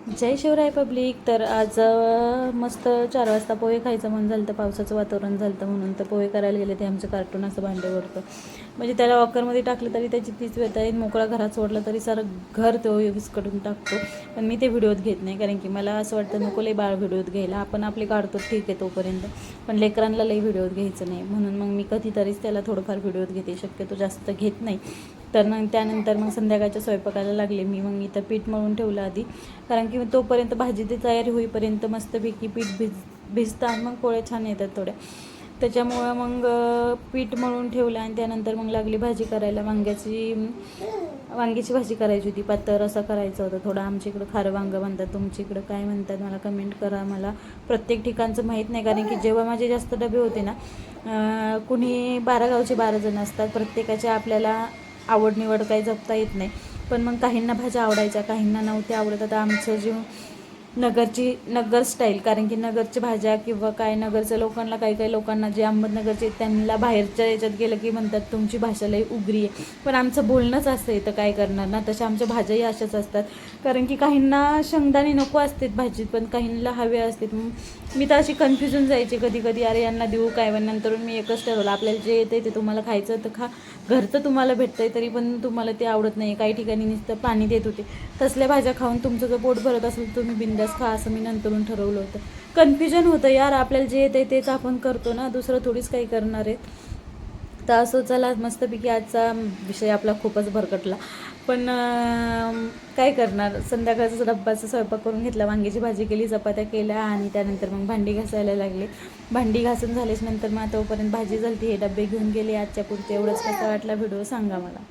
जय Shivray public. तर आज मस्त 4 वाजता पोहे खायचं मन झालं, तर पावसाचं वातावरण झालं तर म्हणून तर पोहे करायला गेले. ते आमचं कार्टून असं भांड्यावरतं, म्हणजे त्याला वॉकरमध्ये टाकलं तरी त्याची तीच व्यथा आहे. मोकळा घरात सोडलं तरी सारं घर तो विस्कटून टाकतो. पण मी ते व्हिडिओत घेत नाही, कारण की मला असं वाटतं नको लई बाळ व्हिडिओत घ्यायला. आपण आपली काढतो ठीक आहे तोपर्यंत, पण लेकरांना लई व्हिडिओत घ्यायचं नाही. म्हणून मग मी कधीतरीच त्याला थोडंफार व्हिडिओत घेते, शक्यतो जास्त घेत नाही. तर मग त्यानंतर मग संध्याकाळच्या स्वयंपाकाला लागले मी. मग इथं पीठ मळून ठेवलं आधी, कारण की तोपर्यंत भाजी ती तयारी होईपर्यंत मस्तपैकी पीठ भिजतं आणि मग पोळ्या छान येतात थोड्या. त्याच्यामुळं मग पीठ मळून ठेवलं आणि त्यानंतर मग लागली भाजी करायला. वांग्याची भाजी करायची होती. पातळ रस्सा करायचा होता थोडा. आमच्या इकडं खारं वांगं म्हणतात, तुमच्या इकडं काय म्हणतात मला कमेंट करा. मला प्रत्येक ठिकाणचं माहीत नाही, कारण की जेव्हा माझे जास्त डबे होते ना, कुणी 12 गावचे 12 जण असतात. प्रत्येकाचे आपल्याला आवड निवड काही जपता येत नाही. पण मग काहींना भाज्या आवडायच्या, काहींना नव्हत्या आवडत. आता आमचं जे नगर स्टाईल, कारण की नगरच्या भाज्या किंवा काय नगरच्या लोकांना, काही लोकांना जे अहमदनगरचे त्यांना बाहेरच्या याच्यात गेलं की म्हणतात तुमची भाषा लई उग्री आहे. पण आमचं बोलणंच असं येतं, काय करणार ना. तशा आमच्या भाज्याही अशाच असतात, कारण की काहींना शेंगदाणे नको असतात भाजीत, पण काहींना हवे असतात. मी तर अशी कन्फ्युजन जायची कधी कधी, अरे यांना देऊ काय. पण नंतर मी एकच ठरवलं, आपल्याला जे येते ते तुम्हाला खायचं तर खा. घरचं तुम्हाला भेटतंय तरी पण तुम्हाला ते आवडत नाही. काही ठिकाणी नुसतं पाणी देत होते. तसल्या भाज्या खाऊन तुमचं जर पोट भरत असेल तुम्ही बिंदास खा, असं मी नंतरून ठरवलं होतं. कन्फ्युजन होतं यार, आपल्याला जे येते तेच आपण करतो ना, दुसरं थोडीच काही करणार आहे. तर असं चला, मस्तपैकी आजचा विषय आपला खूपच भरकटला. पण काय करणार, संध्याकाळचा डब्बाचा स्वयंपाक करून घेतला. वांग्याची भाजी केली, चपात्या केल्या आणि त्यानंतर मग भांडी घासायला लागले. भांडी घासून झाल्याच नंतर मग तोपर्यंत भाजी झाली. हे डबे घेऊन गेले आजच्या पुरते. एवढंच. कसा वाटला व्हिडिओ सांगा मला.